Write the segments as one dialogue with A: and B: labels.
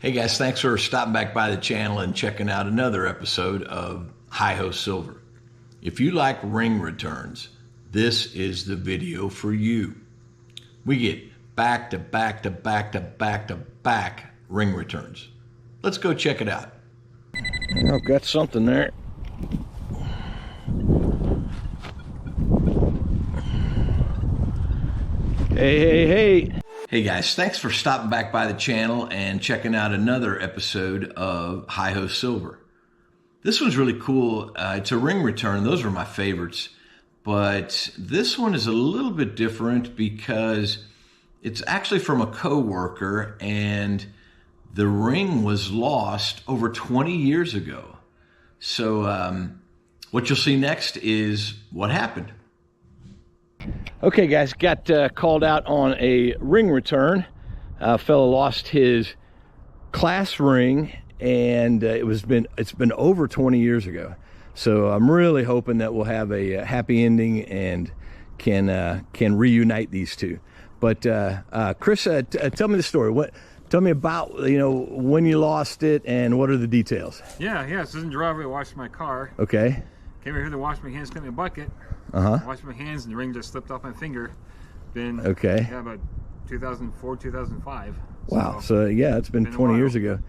A: Hey guys, thanks for stopping back by the channel and checking out another episode of Hi-Ho Silver. If you like ring returns, this is the video for you. We get back to back to back to back to back ring returns. Let's go check it out. I've got something there. Hey. Hey guys, thanks for stopping back by the channel and checking out another episode of Hi-Ho Silver. This one's really cool. It's a ring return. Those are my favorites. But this one is a little bit different because it's actually from a coworker and the ring was lost over 20 years ago. So what you'll see next is what happened. Okay guys, got called out on a ring return. A fellow lost his class ring and it's been over 20 years ago. So I'm really hoping that we'll have a happy ending and can reunite these two. But Chris, tell me the story. Tell me about, when you lost it and what are the details?
B: Yeah, so this is in the driveway washing my car.
A: Okay.
B: Came over here to wash my hands, got me a bucket. Washed my hands and the ring just slipped off my finger. Been about 2004, 2005.
A: Wow. So yeah, it's been 20 years ago.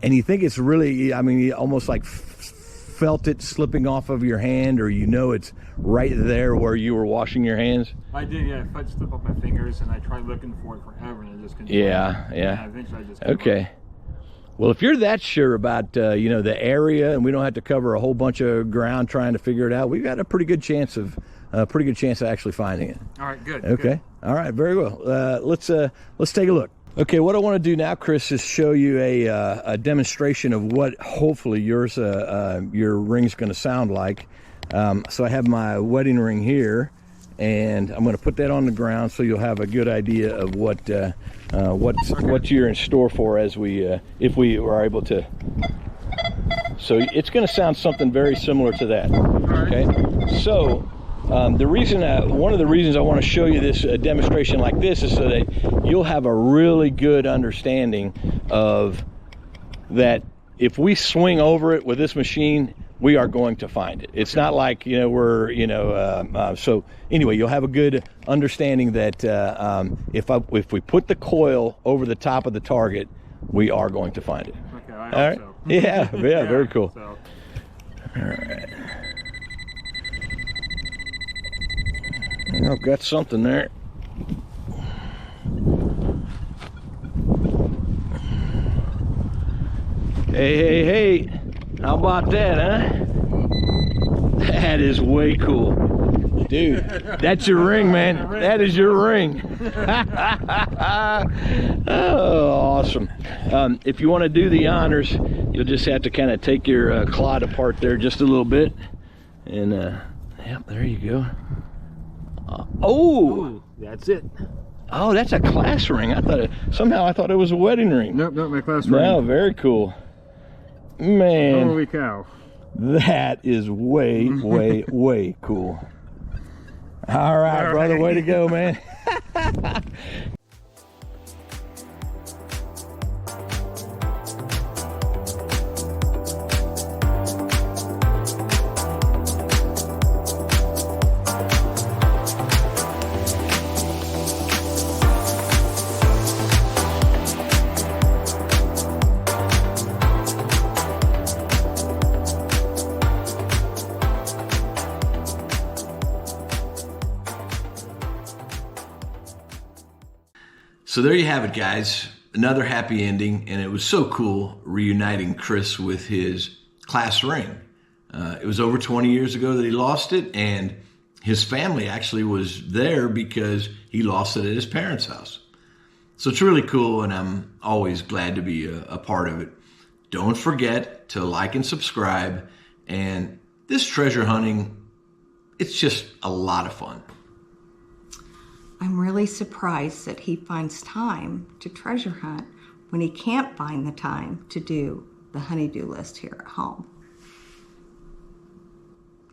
A: And you think it's really, I mean, you almost like felt it slipping off of your hand, or it's right there where you were washing your hands?
B: I did, yeah. It slipped off my fingers and I tried looking for it forever and I just couldn't.
A: Yeah.
B: Eventually I just
A: okay. Well, if you're that sure about, the area and we don't have to cover a whole bunch of ground trying to figure it out, we've got a pretty good chance of actually finding it.
B: All right, good.
A: Okay.
B: Good.
A: All right, very well. Let's take a look. Okay, what I want to do now, Chris, is show you a demonstration of what hopefully your ring's going to sound like. So I have my wedding ring here, and I'm going to put that on the ground so you'll have a good idea of what you're in store for as if we are able to. So it's going to sound something very similar to that. Okay. So one of the reasons I want to show you this demonstration like this is so that you'll have a really good understanding of that. If we swing over it with this machine, we are going to find it. It's not like, so anyway, you'll have a good understanding that if we put the coil over the top of the target, we are going to find it.
B: Okay, I
A: all right.
B: So.
A: Yeah, very cool.
B: So.
A: All right. I've got something there. Hey. How about that, huh? That is way cool. Dude, that's your ring, man. That is your ring. Oh, awesome. If you want to do the honors, you'll just have to kind of take your clod apart there just a little bit. And, yep, there you go. Oh,
B: that's it.
A: Oh, that's a class ring. I thought it was a wedding ring.
B: Nope, not my class ring.
A: No, very cool. Man,
B: holy cow.
A: That is way cool. All right, brother, way to go, man. So there you have it, guys. Another happy ending, and it was so cool reuniting Chris with his class ring. It was over 20 years ago that he lost it, and his family actually was there because he lost it at his parents' house. So it's really cool, and I'm always glad to be a part of it. Don't forget to like and subscribe, and this treasure hunting, it's just a lot of fun.
C: I'm really surprised that he finds time to treasure hunt when he can't find the time to do the honey-do list here at home.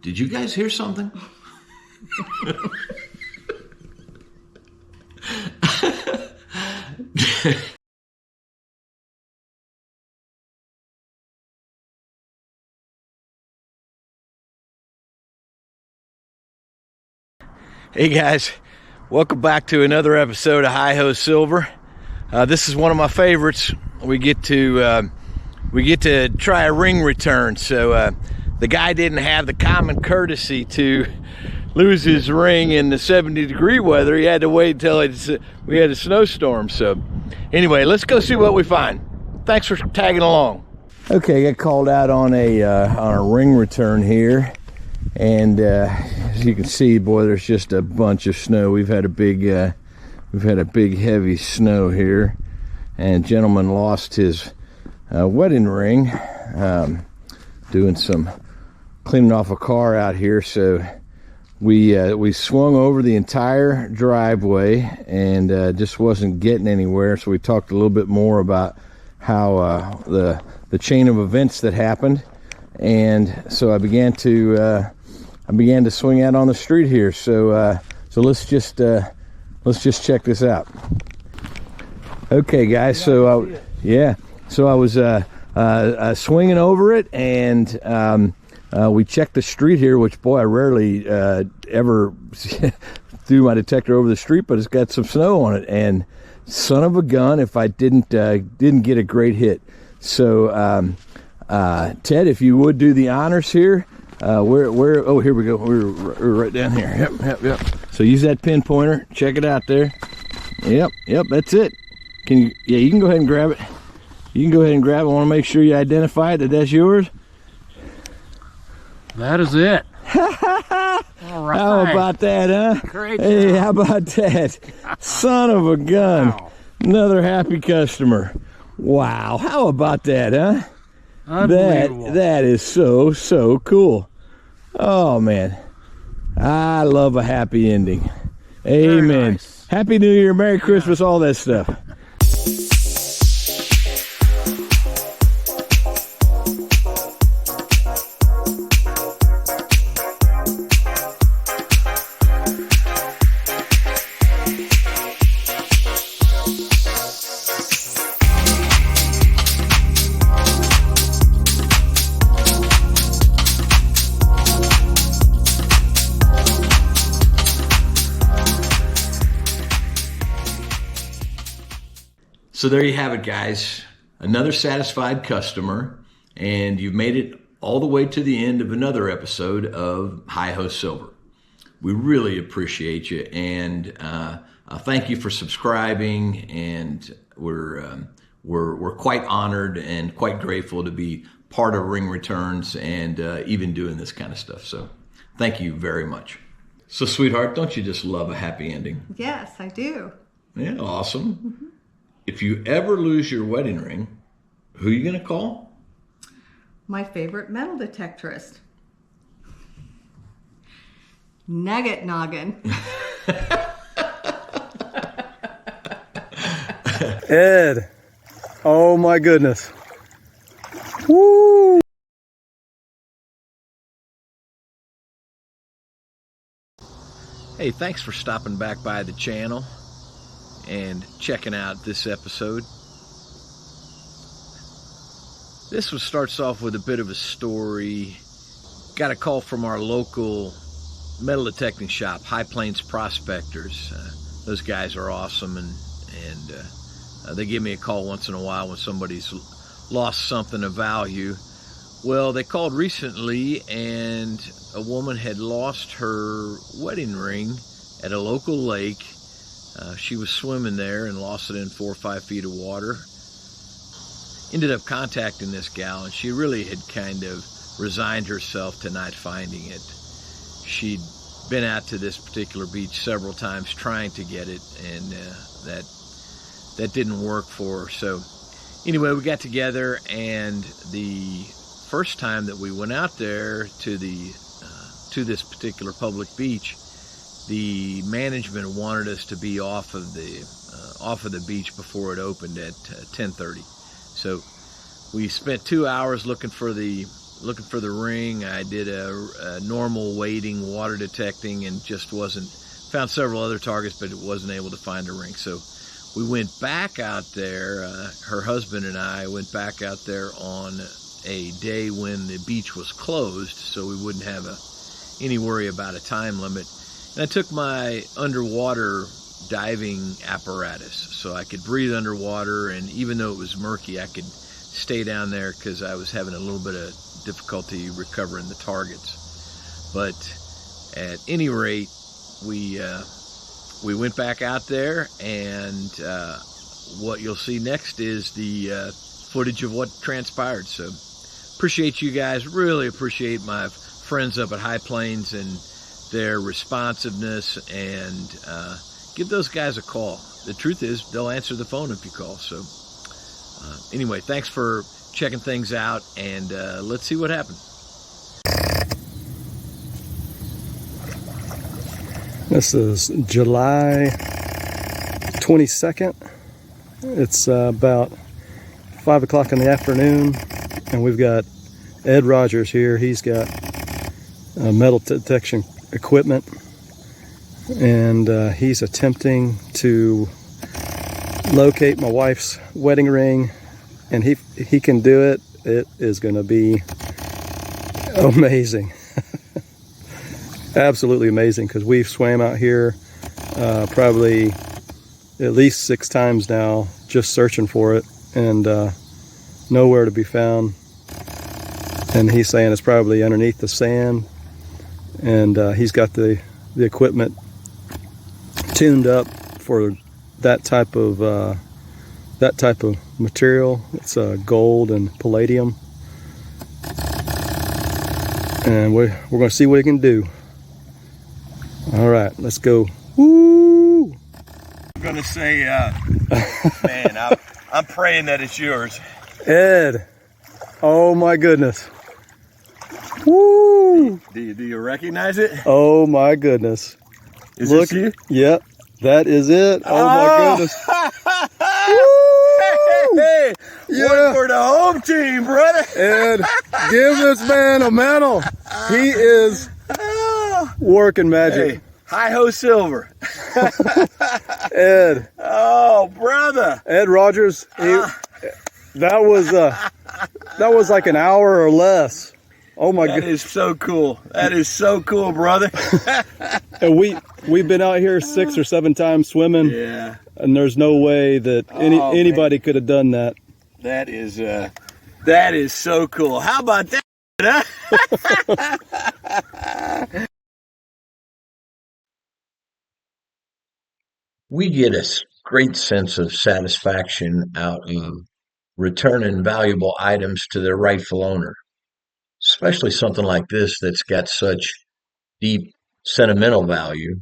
A: Did you guys hear something? Hey guys, welcome back to another episode of Hi-Ho Silver. This is one of my favorites. We get to try a ring return. So the guy didn't have the common courtesy to lose his ring in the 70-degree weather. He had to wait until we had a snowstorm. So anyway, let's go see what we find. Thanks for tagging along. Okay, I got called out on a ring return here. And as you can see, boy, there's just a bunch of snow. We've had a big heavy snow here, and a gentleman lost his wedding ring doing some cleaning off a car out here. So we swung over the entire driveway and just wasn't getting anywhere. So we talked a little bit more about how the chain of events that happened, and so I began to swing out on the street here. So let's just check this out. Okay, guys. So I was swinging over it, and we checked the street here. Which, boy, I rarely ever threw my detector over the street, but it's got some snow on it. And son of a gun, if I didn't get a great hit. So Ted, if you would do the honors here. Oh, here we go. We're right down here. Yep. So use that pinpointer. Check it out there. Yep, that's it. You can go ahead and grab it. You can go ahead and grab it. I want to make sure you identify it, that's yours.
D: That is it.
A: All right. How about that, huh?
D: Great
A: Hey,
D: job.
A: how about that? Son of a gun.
D: Wow.
A: Another happy customer. Wow. How about that, huh?
D: Unbelievable.
A: That is so cool. Oh man, I love a happy ending. Amen.
D: Nice.
A: Happy New Year, Merry Christmas, all that stuff. So there you have it, guys. Another satisfied customer, and you've made it all the way to the end of another episode of Hi-Ho Silver. We really appreciate you, and thank you for subscribing. And we're quite honored and quite grateful to be part of Ring Returns and even doing this kind of stuff. So thank you very much. So, sweetheart, don't you just love a happy ending?
C: Yes, I do.
A: Yeah, awesome. Mm-hmm. If you ever lose your wedding ring, who are you going to call?
C: My favorite metal detectorist. Nugget Noggin.
E: Ed. Oh my goodness. Woo!
A: Hey, thanks for stopping back by the channel and checking out this episode. This one starts off with a bit of a story. Got a call from our local metal detecting shop, High Plains Prospectors. Those guys are awesome, and they give me a call once in a while when somebody's lost something of value. Well, they called recently, and a woman had lost her wedding ring at a local lake. She was swimming there and lost it in 4 or 5 feet of water. Ended up contacting this gal, and she really had kind of resigned herself to not finding it. She'd been out to this particular beach several times trying to get it, and that didn't work for her. So anyway, we got together, and the first time that we went out there to this particular public beach, the management wanted us to be off of the beach before it opened at 10:30. So we spent 2 hours looking for the ring. I did a normal wading, water detecting, and just found several other targets, but it wasn't able to find a ring. So we went back out there. Her husband and I went back out there on a day when the beach was closed, so we wouldn't have any worry about a time limit. And I took my underwater diving apparatus so I could breathe underwater, and even though it was murky, I could stay down there because I was having a little bit of difficulty recovering the targets. But at any rate, we went back out there, and what you'll see next is the footage of what transpired. So appreciate you guys, really appreciate my friends up at High Plains and their responsiveness, and give those guys a call. The truth is, they'll answer the phone if you call. So anyway, thanks for checking things out, and let's see what happens.
E: This is July 22nd. It's about 5 o'clock in the afternoon, and we've got Ed Rogers here. He's got metal detection equipment, and he's attempting to locate my wife's wedding ring, and he can do it. It is going to be amazing. Absolutely amazing, because we've swam out here probably at least 6 times now just searching for it, and nowhere to be found. And he's saying it's probably underneath the sand, and he's got the equipment tuned up for that type of material. It's gold and palladium, and we're going to see what he can do. All right, let's go. Woo!
A: I'm gonna say, man, I'm praying that it's yours.
E: Ed, oh my goodness. Woo!
A: Do you recognize it?
E: Oh my goodness.
A: Is this you?
E: Yep, that is it. Oh my goodness.
A: Hey, yeah. One for the home team, brother.
E: Ed, give this man a medal. He is working magic.
A: Hey, hi-ho silver.
E: Ed.
A: Oh, brother.
E: Ed Rogers. That was like an hour or less. Oh my god.
A: That is so cool. That is so cool, brother.
E: And we've been out here 6 or 7 times swimming.
A: Yeah.
E: And there's no way that anybody could have done that.
A: That is so cool. How about that? Huh? We get a great sense of satisfaction out of returning valuable items to their rightful owner, especially something like this that's got such deep sentimental value.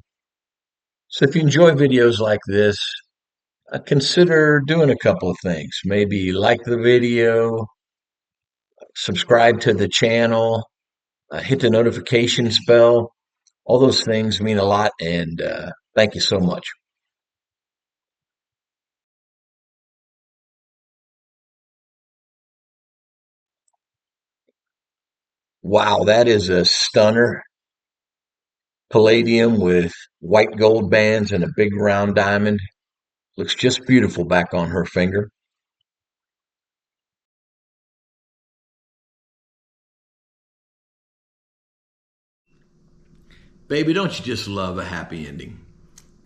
A: So if you enjoy videos like this, consider doing a couple of things. Maybe like the video, subscribe to the channel, hit the notifications bell. All those things mean a lot, and thank you so much. Wow, that is a stunner. Palladium with white gold bands and a big round diamond. Looks just beautiful back on her finger. Baby, don't you just love a happy ending?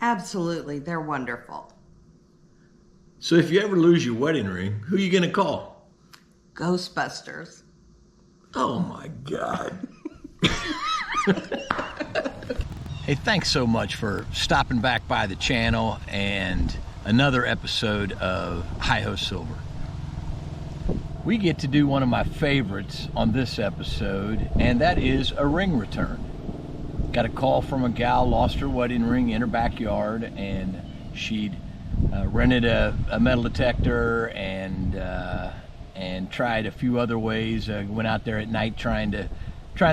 C: Absolutely, they're wonderful.
A: So if you ever lose your wedding ring, who are you going to call?
C: Ghostbusters.
A: Oh my God. Hey, thanks so much for stopping back by the channel and another episode of Hi-Ho Silver. We get to do one of my favorites on this episode, and that is a ring return. Got a call from a gal, lost her wedding ring in her backyard, and she'd rented a metal detector and tried a few other ways. Went out there at night trying to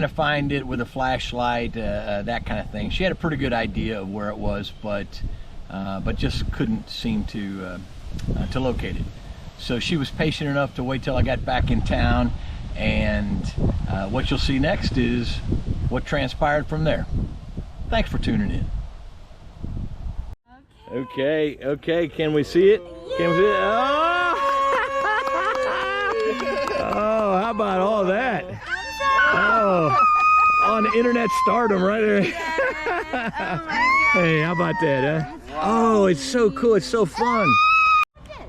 A: find it with a flashlight, that kind of thing. She had a pretty good idea of where it was, but just couldn't seem to locate it. So she was patient enough to wait till I got back in town, and what you'll see next is what transpired from there. Thanks for tuning in. Okay, can we see it? Can we see it? Oh, how about all that? Oh on internet stardom right there. Hey, how about that, huh? Oh, it's so cool. It's so fun.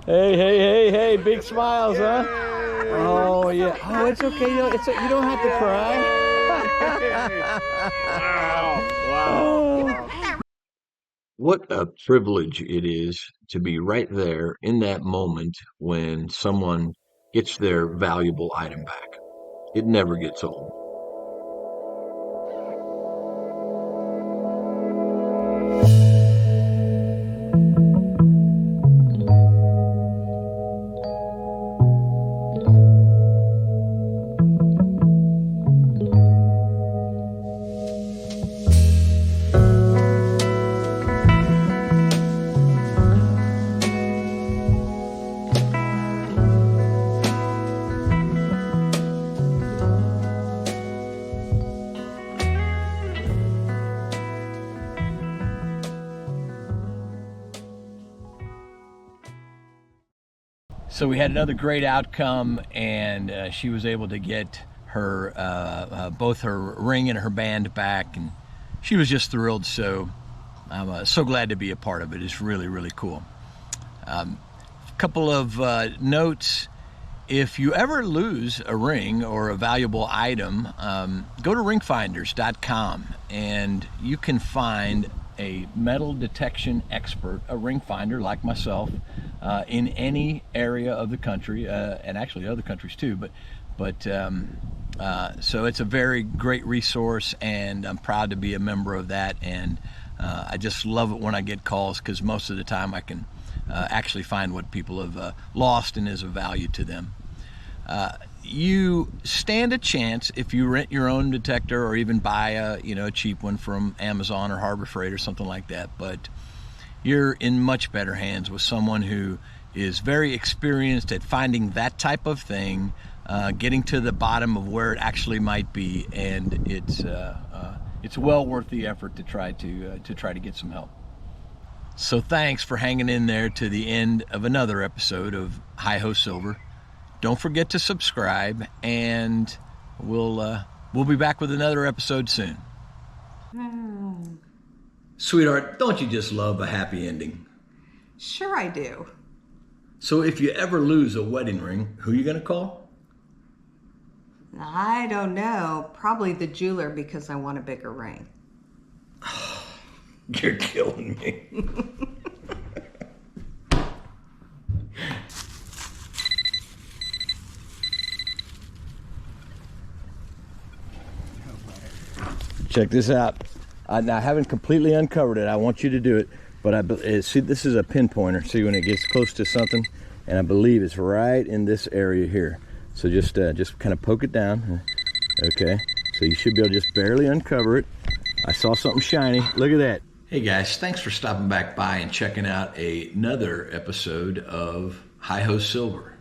A: Hey, big smiles, huh? Oh, yeah. Oh, it's okay. You don't have to cry. Wow. What a privilege it is to be right there in that moment when someone gets their valuable item back. It never gets old. So we had another great outcome, and she was able to get her both her ring and her band back, and she was just thrilled. So I'm so glad to be a part of it. It's really, really cool. A couple of notes. If you ever lose a ring or a valuable item, go to ringfinders.com and you can find a metal detection expert, a ring finder like myself, in any area of the country, and actually other countries too. So it's a very great resource, and I'm proud to be a member of that. And I just love it when I get calls, because most of the time I can actually find what people have lost and is of value to them. You stand a chance if you rent your own detector or even buy a cheap one from Amazon or Harbor Freight or something like that, but you're in much better hands with someone who is very experienced at finding that type of thing, getting to the bottom of where it actually might be, and it's well worth the effort to try to get some help. So thanks for hanging in there to the end of another episode of Hi-Ho Silver. Don't forget to subscribe, and we'll be back with another episode soon. Sweetheart, don't you just love a happy ending?
C: Sure I do.
A: So if you ever lose a wedding ring, who are you going to call?
C: I don't know. Probably the jeweler, because I want a bigger ring.
A: You're killing me. Check this out. Now, I haven't completely uncovered it. I want you to do it, but see, this is a pinpointer. See, when it gets close to something, and I believe it's right in this area here. So just kind of poke it down. Okay, so you should be able to just barely uncover it. I saw something shiny. Look at that. Hey guys, thanks for stopping back by and checking out another episode of Hi-Ho Silver.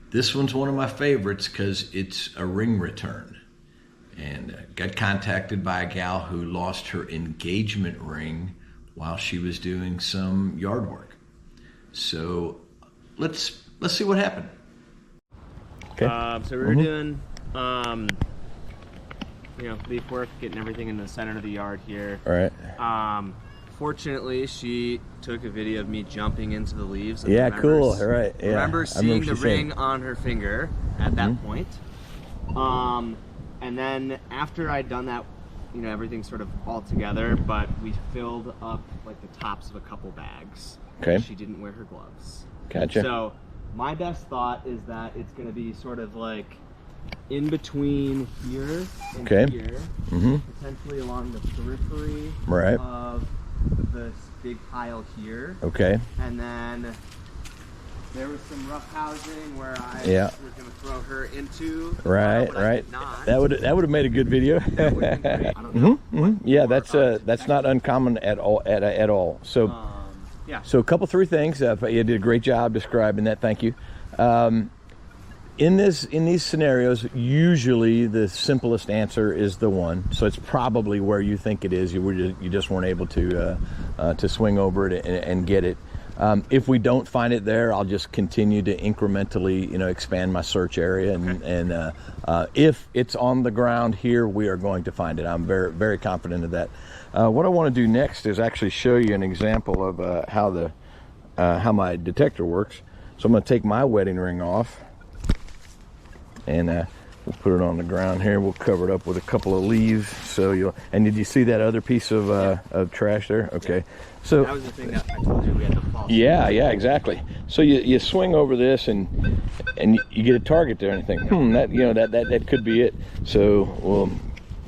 A: This one's one of my favorites because it's a ring return. And got contacted by a gal who lost her engagement ring while she was doing some yard work. So let's see what happened.
F: Okay. So we were doing leaf work, getting everything in the center of the yard here.
A: All right.
F: Fortunately, she took a video of me jumping into the leaves.
A: Yeah, cool. All right. Yeah.
F: Remember seeing the ring on her finger at that point. And then after I'd done that, everything's sort of all together, but we filled up like the tops of a couple bags.
A: Okay.
F: She didn't wear her gloves.
A: Gotcha.
F: So my best thought is that it's going to be sort of like in between here and here, potentially along the periphery of this big pile here.
A: Okay.
F: And then there was some rough housing where I was going to throw her into.
A: Right. That would have made a good video.
F: That would have been great. I don't know.
A: Yeah, that's not uncommon at all. At all. So, So a couple, three things. You did a great job describing that. Thank you. In these scenarios, usually the simplest answer is the one. So it's probably where you think it is. You just weren't able to swing over it and get it. If we don't find it there, I'll just continue to incrementally, you know, expand my search area. And if it's on the ground here, we are going to find it. I'm very, very confident of that. What I want to do next is actually show you an example of how my detector works. So I'm going to take my wedding ring off, and we'll put it on the ground here. We'll cover it up with a couple of leaves. So you'll. And did you see that other piece of trash there? Okay. Yeah. So
F: that was the thing that I told you we had to fall.
A: Yeah, exactly. So you swing over this and you get a target there, and you think, that, you know, that could be it. So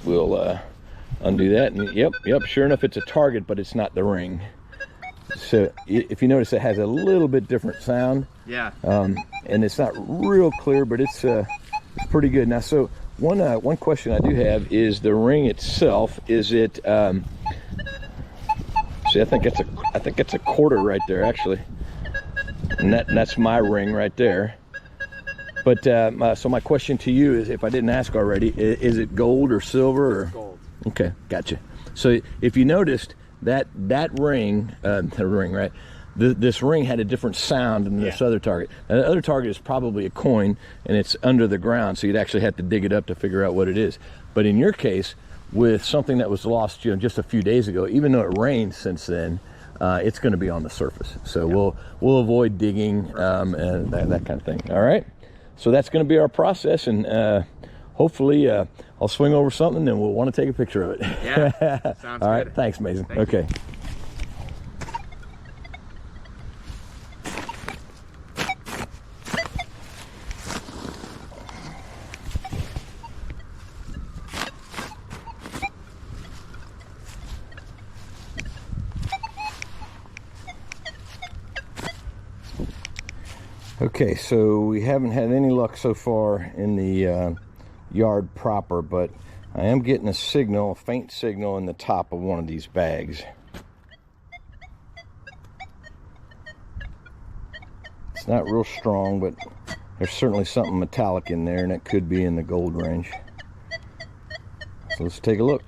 A: we'll undo that, and yep, sure enough, it's a target, but it's not the ring. So if you notice, it has a little bit different sound.
F: Yeah.
A: And it's not real clear, but it's pretty good. Now, so one question I do have is the ring itself. Is it? See, I think it's a quarter right there, actually, and that's my ring right there. But so my question to you is, if I didn't ask already, is it gold or silver? Or?
F: Gold.
A: Okay, gotcha. So if you noticed that ring, right? This ring had a different sound than this other target. Now, the other target is probably a coin, and it's under the ground, so you'd actually have to dig it up to figure out what it is. But in your case, with something that was lost, you know, just a few days ago, even though it rained since then, it's going to be on the surface. So we'll avoid digging and that kind of thing. All right. So that's going to be our process, and hopefully I'll swing over something and we'll want to take a picture of it.
F: Yeah. Sounds
A: all right.
F: good.
A: Thanks, Mason.
F: Thank
A: okay.
F: You.
A: Okay, so we haven't had any luck so far in the yard proper, but I am getting a signal, a faint signal in the top of one of these bags. It's not real strong, but there's certainly something metallic in there, and it could be in the gold range. So let's take a look.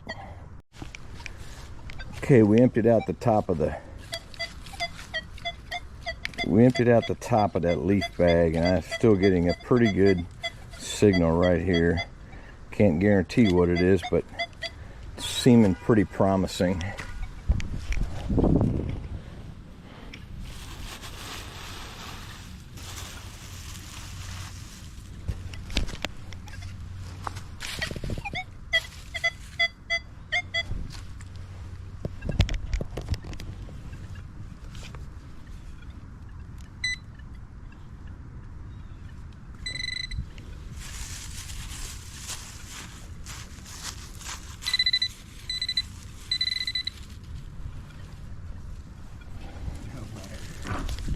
A: Okay, we emptied out the top of that leaf bag, and I'm still getting a pretty good signal right here. Can't guarantee what it is, but it's seeming pretty promising.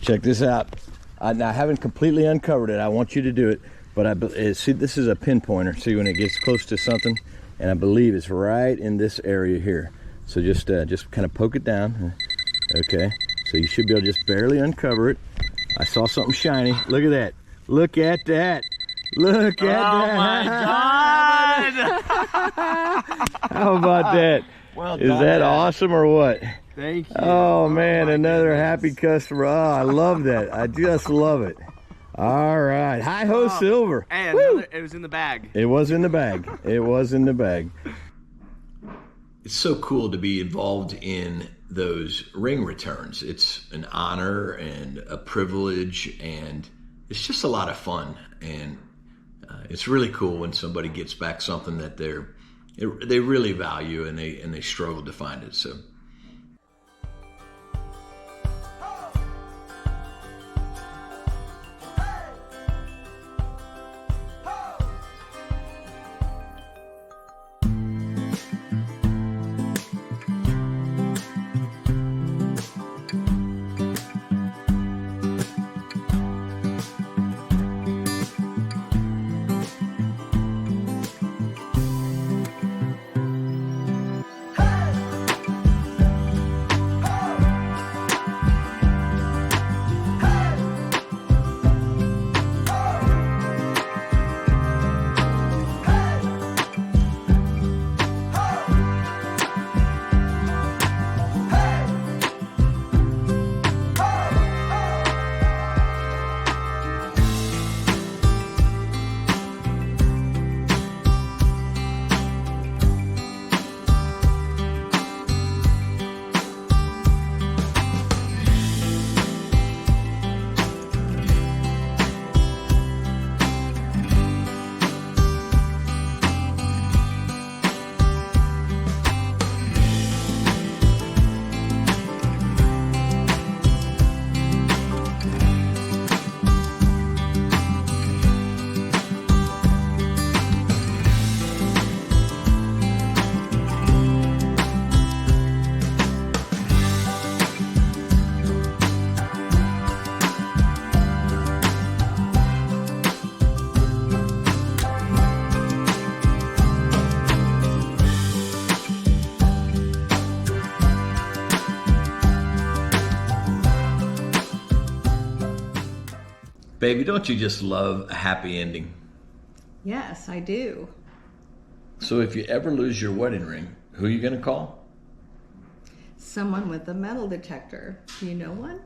A: Check this out. Now, I haven't completely uncovered it. I want you to do it, but see, this is a pinpointer. See, when it gets close to something, and I believe it's right in this area here. So just kind of poke it down. Okay, so you should be able to just barely uncover it. I saw something shiny. Look at that. Look at that. Look at that.
F: Oh my God!
A: How about that?
F: Well done,
A: is that awesome or what?
F: Thank you.
A: Oh man, another happy customer. Oh, I love that. I just love it. All right. Hi-ho silver.
F: Hey, it was in the bag.
A: It was in the bag. It was in the bag. It's so cool to be involved in those ring returns. It's an honor and a privilege, and it's just a lot of fun. And it's really cool when somebody gets back something that they really value, and they struggle to find it. So. Baby, don't you just love a happy ending?
C: Yes, I do.
A: So if you ever lose your wedding ring, who are you going to call?
C: Someone with a metal detector. Do you know one?